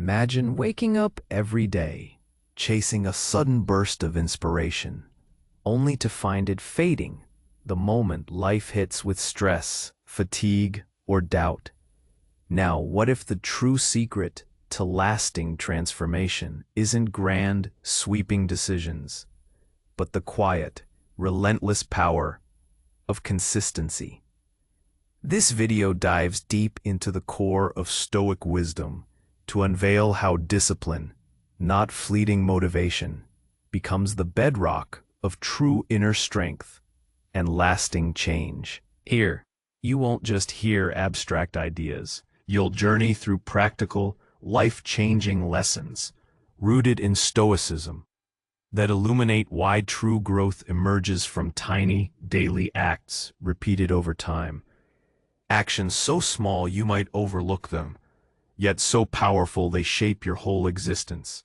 Imagine waking up every day, chasing a sudden burst of inspiration, only to find it fading the moment life hits with stress, fatigue, or doubt. Now, what if the true secret to lasting transformation isn't grand, sweeping decisions, but the quiet, relentless power of consistency? This video dives deep into the core of Stoic wisdom to unveil how discipline, not fleeting motivation, becomes the bedrock of true inner strength and lasting change. Here, you won't just hear abstract ideas. You'll journey through practical, life-changing lessons rooted in Stoicism that illuminate why true growth emerges from tiny, daily acts repeated over time. Actions so small you might overlook them, yet so powerful they shape your whole existence.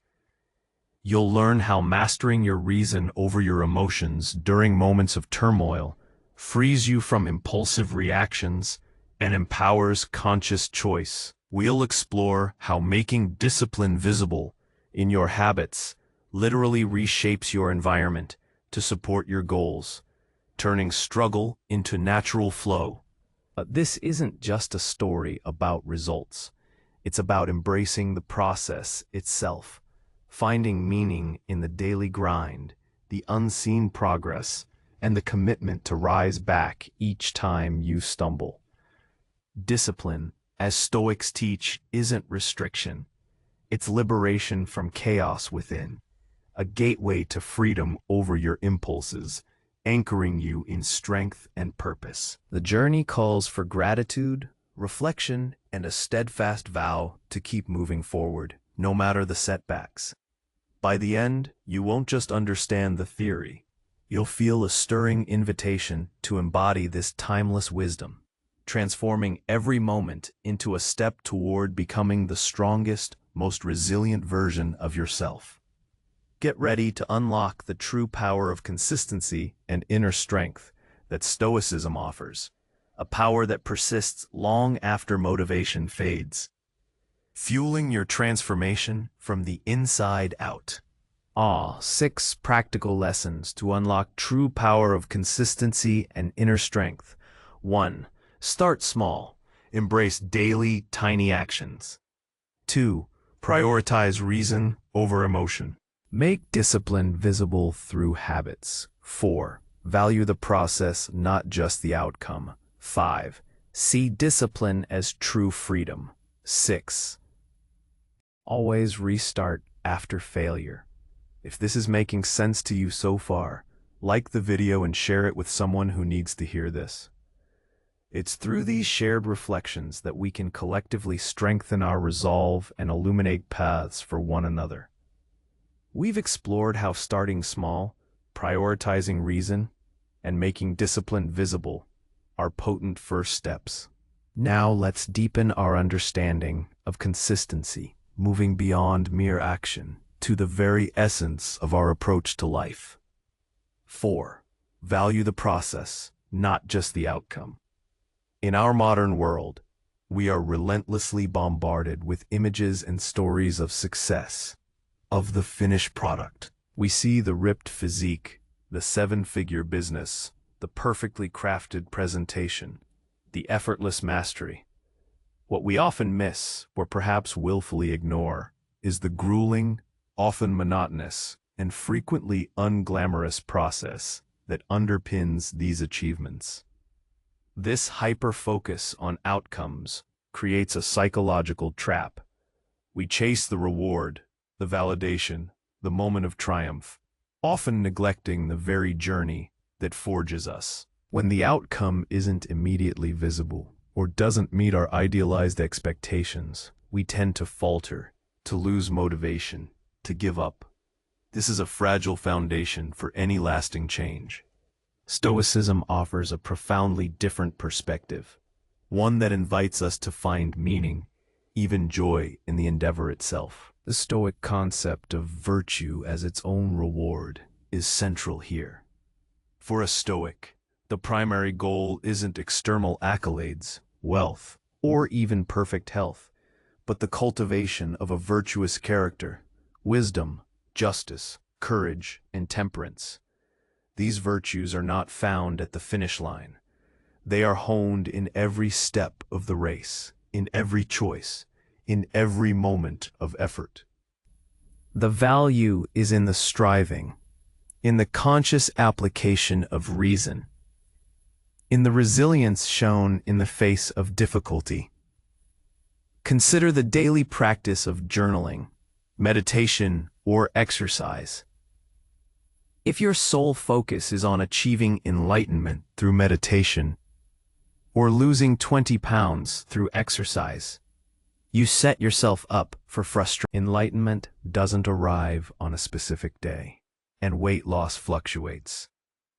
You'll learn how mastering your reason over your emotions during moments of turmoil frees you from impulsive reactions and empowers conscious choice. We'll explore how making discipline visible in your habits literally reshapes your environment to support your goals, turning struggle into natural flow. This isn't just a story about results. It's about embracing the process itself, finding meaning in the daily grind, the unseen progress, and the commitment to rise back each time you stumble. Discipline, as Stoics teach, isn't restriction. It's liberation from chaos within, a gateway to freedom over your impulses, anchoring you in strength and purpose. The journey calls for gratitude, reflection, and a steadfast vow to keep moving forward, no matter the setbacks. By the end, you won't just understand the theory. You'll feel a stirring invitation to embody this timeless wisdom, transforming every moment into a step toward becoming the strongest, most resilient version of yourself. Get ready to unlock the true power of consistency and inner strength that Stoicism offers, a power that persists long after motivation fades, fueling your transformation from the inside out. 6 practical lessons to unlock true power of consistency and inner strength. 1. Start small. Embrace daily, tiny actions. 2. Prioritize reason over emotion. Make discipline visible through habits. 4. Value the process, not just the outcome. 5. See discipline as true freedom. 6. Always restart after failure. If this is making sense to you so far, like the video and share it with someone who needs to hear this. It's through these shared reflections that we can collectively strengthen our resolve and illuminate paths for one another. We've explored how starting small, prioritizing reason, and making discipline visible are potent first steps. Now let's deepen our understanding of consistency, moving beyond mere action to the very essence of our approach to life. 4. Value the process, not just the outcome. In our modern world, we are relentlessly bombarded with images and stories of success, of the finished product. We see the ripped physique, the 7-figure business, the perfectly crafted presentation, the effortless mastery. What we often miss, or perhaps willfully ignore, is the grueling, often monotonous, and frequently unglamorous process that underpins these achievements. This hyper-focus on outcomes creates a psychological trap. We chase the reward, the validation, the moment of triumph, often neglecting the very journey that forges us. When the outcome isn't immediately visible or doesn't meet our idealized expectations, we tend to falter, to lose motivation, to give up. This is a fragile foundation for any lasting change. Stoicism offers a profoundly different perspective, one that invites us to find meaning, even joy, in the endeavor itself. The Stoic concept of virtue as its own reward is central here. For a Stoic, the primary goal isn't external accolades, wealth, or even perfect health, but the cultivation of a virtuous character, wisdom, justice, courage, and temperance. These virtues are not found at the finish line. They are honed in every step of the race, in every choice, in every moment of effort. The value is in the striving, in the conscious application of reason, in the resilience shown in the face of difficulty. Consider the daily practice of journaling, meditation, or exercise. If your sole focus is on achieving enlightenment through meditation, or losing 20 pounds through exercise, you set yourself up for frustration. Enlightenment doesn't arrive on a specific day, and weight loss fluctuates.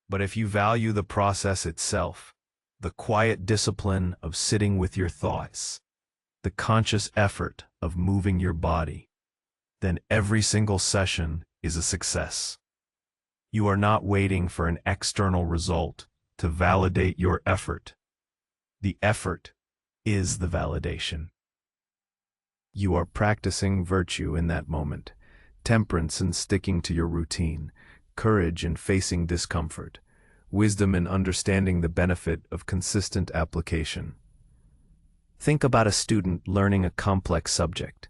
But if you value the process itself, the quiet discipline of sitting with your thoughts, the conscious effort of moving your body, then every single session is a success. You are not waiting for an external result to validate your effort. The effort is the validation. You are practicing virtue in that moment, temperance in sticking to your routine, courage in facing discomfort, wisdom in understanding the benefit of consistent application. Think about a student learning a complex subject.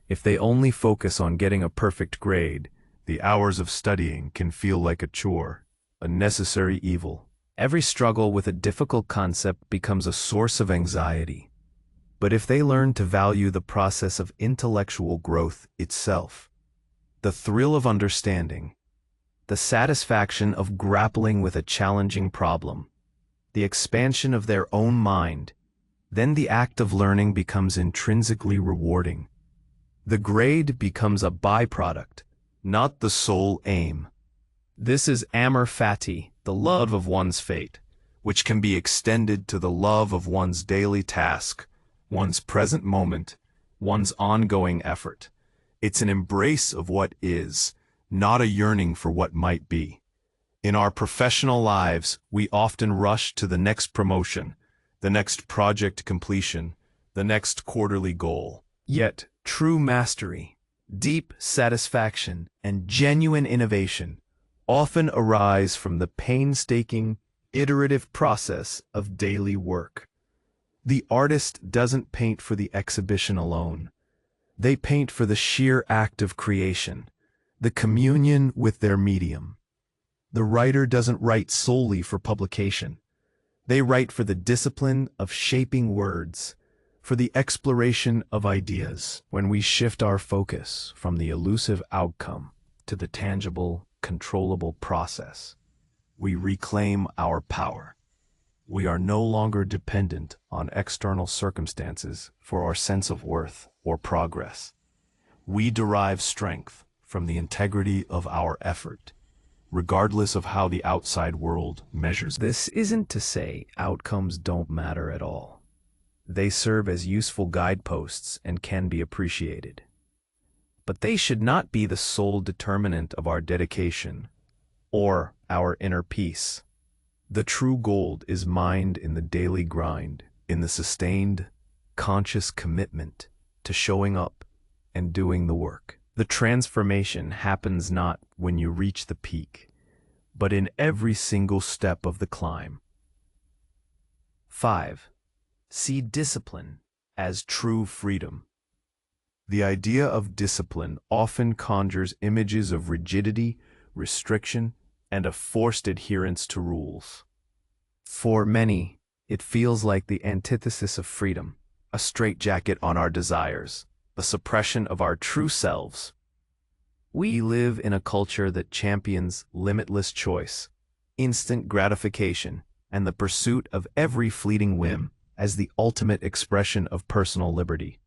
If they only focus on getting a perfect grade, the hours of studying can feel like a chore, a necessary evil. Every struggle with a difficult concept becomes a source of anxiety. But if they learn to value the process of intellectual growth itself, the thrill of understanding, the satisfaction of grappling with a challenging problem, the expansion of their own mind, then the act of learning becomes intrinsically rewarding. The grade becomes a byproduct, not the sole aim. This is amor fati, the love of one's fate, which can be extended to the love of one's daily task, one's present moment, one's ongoing effort. It's an embrace of what is, not a yearning for what might be. In our professional lives, we often rush to the next promotion, the next project completion, the next quarterly goal. Yet, true mastery, deep satisfaction, and genuine innovation often arise from the painstaking, iterative process of daily work. The artist doesn't paint for the exhibition alone. They paint for the sheer act of creation, the communion with their medium. The writer doesn't write solely for publication. They write for the discipline of shaping words, for the exploration of ideas. When we shift our focus from the elusive outcome to the tangible, controllable process, we reclaim our power. We are no longer dependent on external circumstances for our sense of worth or progress. We derive strength from the integrity of our effort, regardless of how the outside world measures. This isn't to say outcomes don't matter at all. They serve as useful guideposts and can be appreciated. But they should not be the sole determinant of our dedication or our inner peace. The true gold is mined in the daily grind, in the sustained, conscious commitment to showing up and doing the work. The transformation happens not when you reach the peak, but in every single step of the climb. 5. See discipline as true freedom. The idea of discipline often conjures images of rigidity, restriction, and a forced adherence to rules. For many, it feels like the antithesis of freedom, a straitjacket on our desires, a suppression of our true selves. We live in a culture that champions limitless choice, instant gratification, and the pursuit of every fleeting whim as the ultimate expression of personal liberty.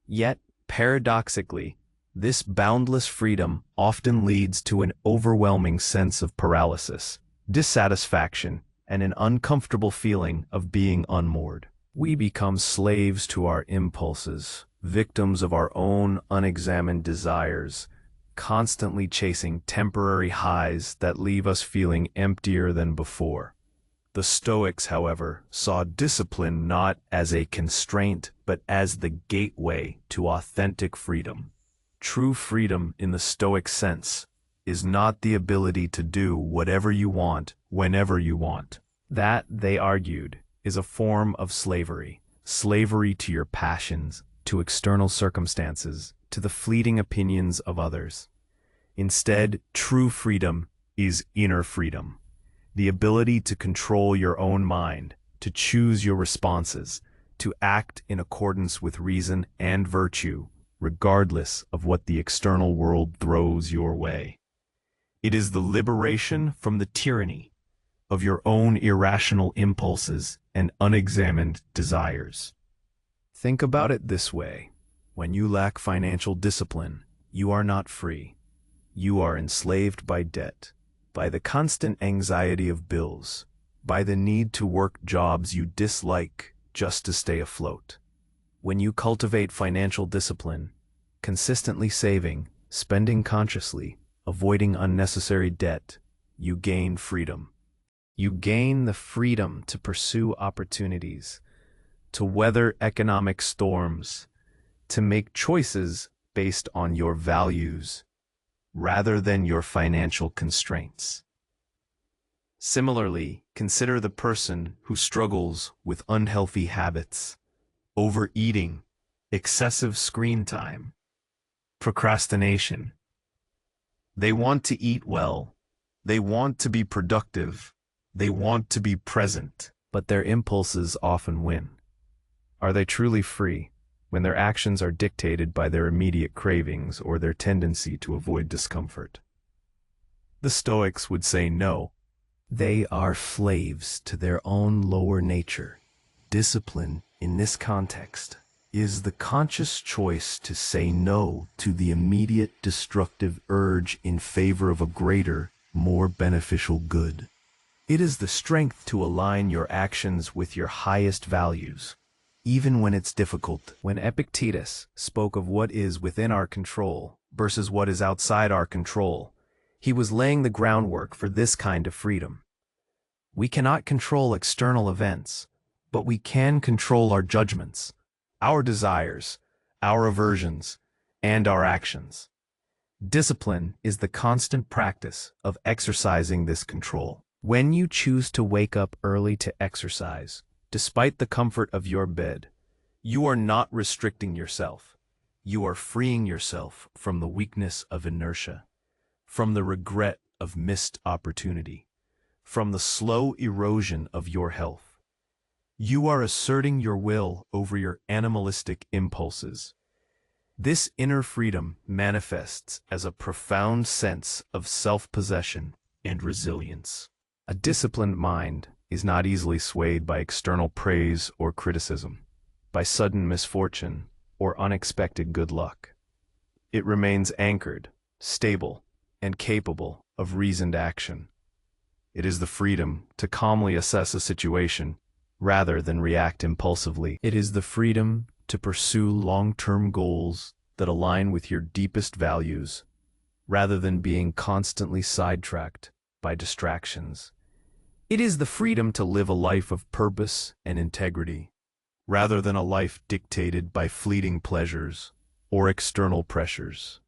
Yet, paradoxically, this boundless freedom often leads to an overwhelming sense of paralysis, dissatisfaction, and an uncomfortable feeling of being unmoored. We become slaves to our impulses, victims of our own unexamined desires, constantly chasing temporary highs that leave us feeling emptier than before. The Stoics, however, saw discipline not as a constraint but as the gateway to authentic freedom. True freedom in the Stoic sense is not the ability to do whatever you want whenever you want. That, they argued, is a form of slavery. Slavery to your passions, to external circumstances, to the fleeting opinions of others. Instead, true freedom is inner freedom. The ability to control your own mind, to choose your responses, to act in accordance with reason and virtue, regardless of what the external world throws your way. It is the liberation from the tyranny of your own irrational impulses and unexamined desires. Think about it this way. When you lack financial discipline, you are not free. You are enslaved by debt, by the constant anxiety of bills, by the need to work jobs you dislike just to stay afloat. When you cultivate financial discipline, consistently saving, spending consciously, avoiding unnecessary debt, you gain freedom. You gain the freedom to pursue opportunities, to weather economic storms, to make choices based on your values rather than your financial constraints. Similarly, consider the person who struggles with unhealthy habits, overeating, excessive screen time, procrastination. They want to eat well, they want to be productive, they want to be present, but their impulses often win. Are they truly free when their actions are dictated by their immediate cravings or their tendency to avoid discomfort? The Stoics would say no. They are slaves to their own lower nature. Discipline, in this context, is the conscious choice to say no to the immediate destructive urge in favor of a greater, more beneficial good. It is the strength to align your actions with your highest values, even when it's difficult. When Epictetus spoke of what is within our control versus what is outside our control, he was laying the groundwork for this kind of freedom. We cannot control external events, but we can control our judgments, our desires, our aversions, and our actions. Discipline is the constant practice of exercising this control. When you choose to wake up early to exercise, despite the comfort of your bed, you are not restricting yourself. You are freeing yourself from the weakness of inertia, from the regret of missed opportunity, from the slow erosion of your health. You are asserting your will over your animalistic impulses. This inner freedom manifests as a profound sense of self-possession and resilience. A disciplined mind is not easily swayed by external praise or criticism, by sudden misfortune or unexpected good luck. It remains anchored, stable, and capable of reasoned action. It is the freedom to calmly assess a situation rather than react impulsively. It is the freedom to pursue long-term goals that align with your deepest values rather than being constantly sidetracked by distractions. It is the freedom to live a life of purpose and integrity, rather than a life dictated by fleeting pleasures or external pressures.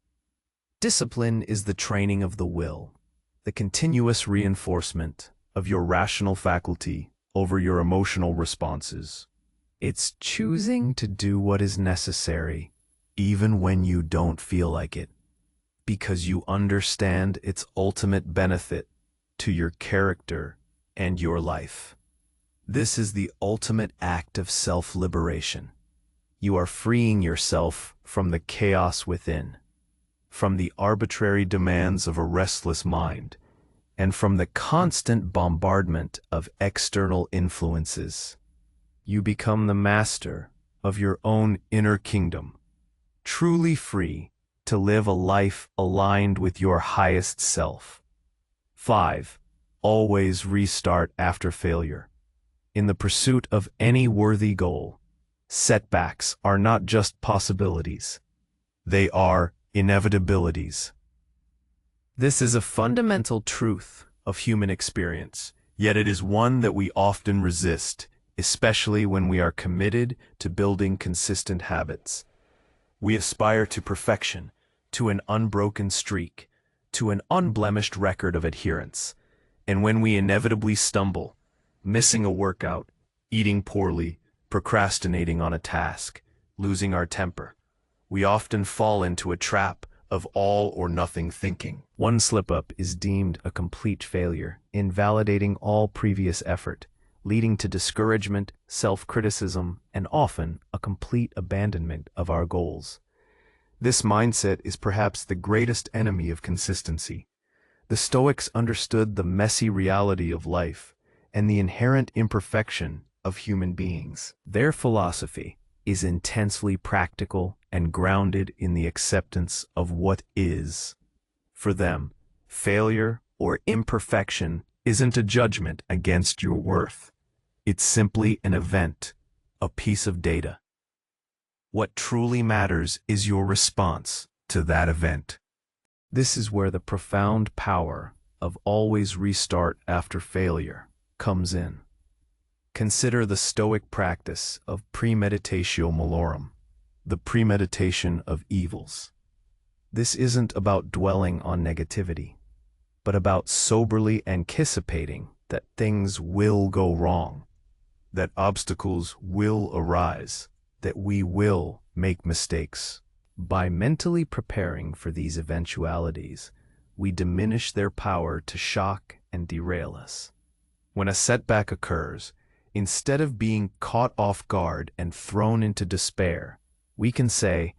Discipline is the training of the will, the continuous reinforcement of your rational faculty over your emotional responses. It's choosing to do what is necessary, even when you don't feel like it, because you understand its ultimate benefit to your character and your life. This is the ultimate act of self-liberation. You are freeing yourself from the chaos within, from the arbitrary demands of a restless mind, and from the constant bombardment of external influences. You become the master of your own inner kingdom, truly free to live a life aligned with your highest self. 5. Always restart after failure. In the pursuit of any worthy goal, setbacks are not just possibilities. They are inevitabilities. This is a fundamental truth of human experience. Yet it is one that we often resist, especially when we are committed to building consistent habits. We aspire to perfection, to an unbroken streak, to an unblemished record of adherence. And when we inevitably stumble, missing a workout, eating poorly, procrastinating on a task, losing our temper, we often fall into a trap of all or nothing thinking. One slip-up is deemed a complete failure, invalidating all previous effort, leading to discouragement, self-criticism, and often a complete abandonment of our goals. This mindset is perhaps the greatest enemy of consistency. The Stoics understood the messy reality of life and the inherent imperfection of human beings. Their philosophy is intensely practical and grounded in the acceptance of what is. For them, failure or imperfection isn't a judgment against your worth. It's simply an event, a piece of data. What truly matters is your response to that event. This is where the profound power of always restart after failure comes in. Consider the Stoic practice of premeditatio malorum, the premeditation of evils. This isn't about dwelling on negativity, but about soberly anticipating that things will go wrong, that obstacles will arise, that we will make mistakes. By mentally preparing for these eventualities, we diminish their power to shock and derail us. When a setback occurs, instead of being caught off guard and thrown into despair, we can say,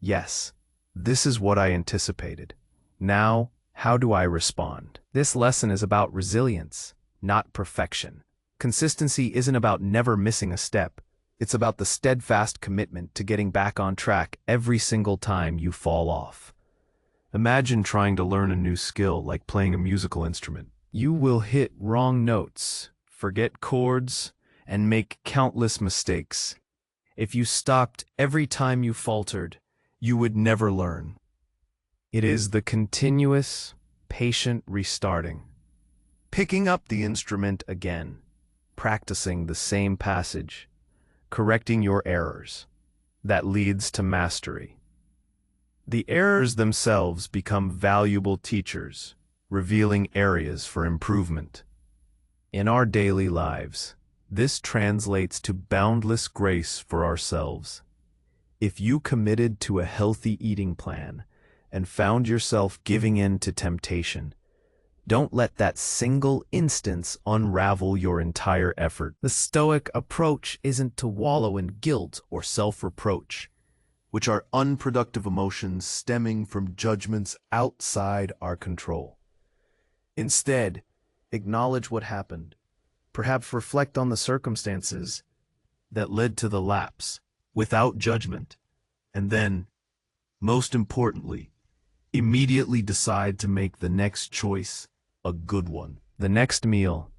yes, this is what I anticipated. Now, how do I respond? This lesson is about resilience, not perfection. Consistency isn't about never missing a step. It's about the steadfast commitment to getting back on track every single time you fall off. Imagine trying to learn a new skill like playing a musical instrument. You will hit wrong notes, forget chords, and make countless mistakes. If you stopped every time you faltered, you would never learn. It is the continuous, patient restarting, picking up the instrument again, practicing the same passage, correcting your errors, that leads to mastery. The errors themselves become valuable teachers, revealing areas for improvement. In our daily lives, this translates to boundless grace for ourselves. If you committed to a healthy eating plan and found yourself giving in to temptation, don't let that single instance unravel your entire effort. The Stoic approach isn't to wallow in guilt or self-reproach, which are unproductive emotions stemming from judgments outside our control. Instead, acknowledge what happened. Perhaps reflect on the circumstances that led to the lapse without judgment. And then, most importantly, immediately decide to make the next choice a good one. The next meal,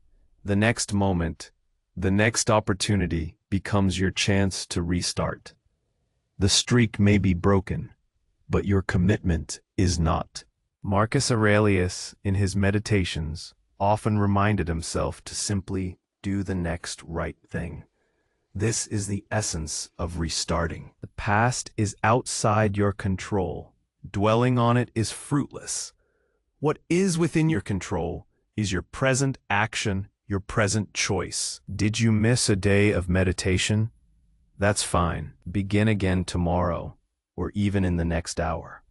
the next moment, the next opportunity becomes your chance to restart. The streak may be broken, but your commitment is not. Marcus Aurelius, in his Meditations, often reminded himself to simply do the next right thing. This is the essence of restarting. The past is outside your control. Dwelling on it is fruitless. What is within your control is your present action, your present choice. Did you miss a day of meditation? That's fine. Begin again tomorrow, or even in the next hour.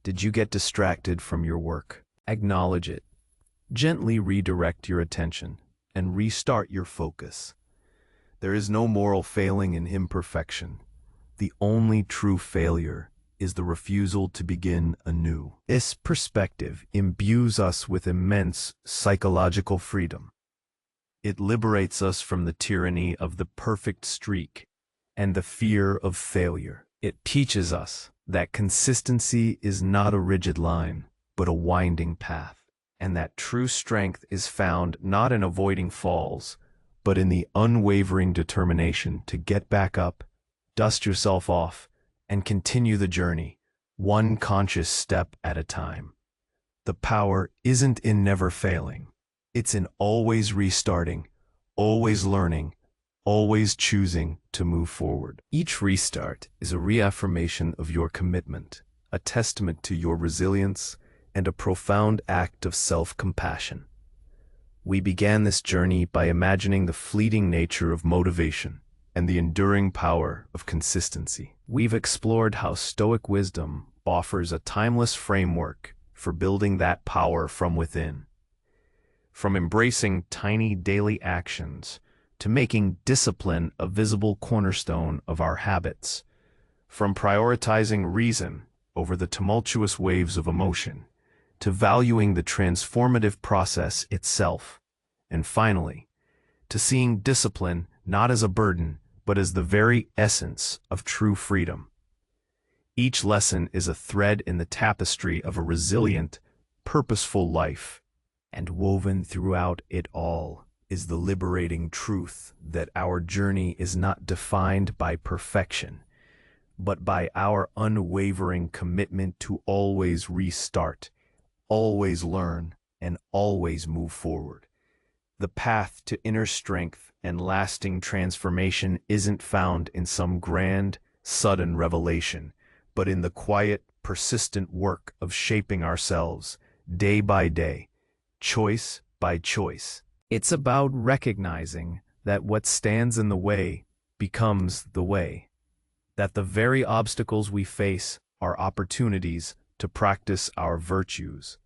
Did you get distracted from your work? Acknowledge it. Gently redirect your attention and restart your focus. There is no moral failing in imperfection. The only true failure is the refusal to begin anew. This perspective imbues us with immense psychological freedom. It liberates us from the tyranny of the perfect streak and the fear of failure. It teaches us that consistency is not a rigid line, but a winding path, and that true strength is found not in avoiding falls, but in the unwavering determination to get back up, dust yourself off, and continue the journey, one conscious step at a time. The power isn't in never failing. It's in always restarting, always learning, always choosing to move forward. Each restart is a reaffirmation of your commitment, a testament to your resilience, and a profound act of self-compassion. We began this journey by imagining the fleeting nature of motivation and the enduring power of consistency. We've explored how Stoic wisdom offers a timeless framework for building that power from within. From embracing tiny daily actions to making discipline a visible cornerstone of our habits, from prioritizing reason over the tumultuous waves of emotion, to valuing the transformative process itself, and finally, to seeing discipline not as a burden, but as the very essence of true freedom. Each lesson is a thread in the tapestry of a resilient, purposeful life, and woven throughout it all is the liberating truth that our journey is not defined by perfection, but by our unwavering commitment to always restart, always learn, and always move forward. The path to inner strength and lasting transformation isn't found in some grand, sudden revelation, but in the quiet, persistent work of shaping ourselves, day by day, choice by choice. It's about recognizing that what stands in the way becomes the way, that the very obstacles we face are opportunities to practice our virtues.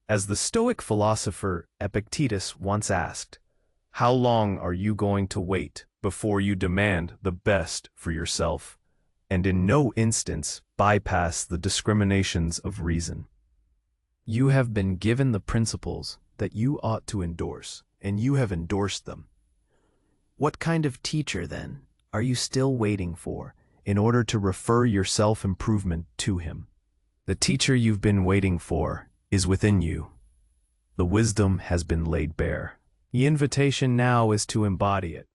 As the Stoic philosopher Epictetus once asked, "How long are you going to wait before you demand the best for yourself, and in no instance bypass the discriminations of reason?" You have been given the principles that you ought to endorse, and you have endorsed them. What kind of teacher, then, are you still waiting for in order to refer your self-improvement to him? The teacher you've been waiting for is within you. The wisdom has been laid bare. The invitation now is to embody it.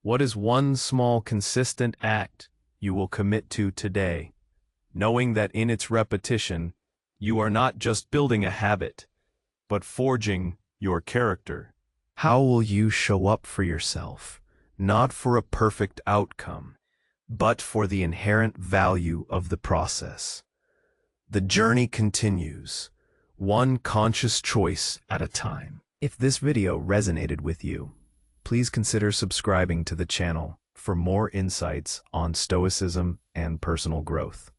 What is one small consistent act you will commit to today, knowing that in its repetition, you are not just building a habit, but forging your character? How will you show up for yourself, not for a perfect outcome, but for the inherent value of the process? The journey continues, one conscious choice at a time. If this video resonated with you, please consider subscribing to the channel for more insights on Stoicism and personal growth.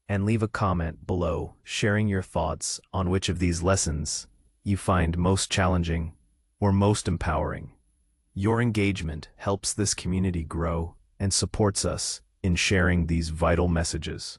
And leave a comment below sharing your thoughts on which of these lessons you find most challenging or most empowering. Your engagement helps this community grow and supports us in sharing these vital messages.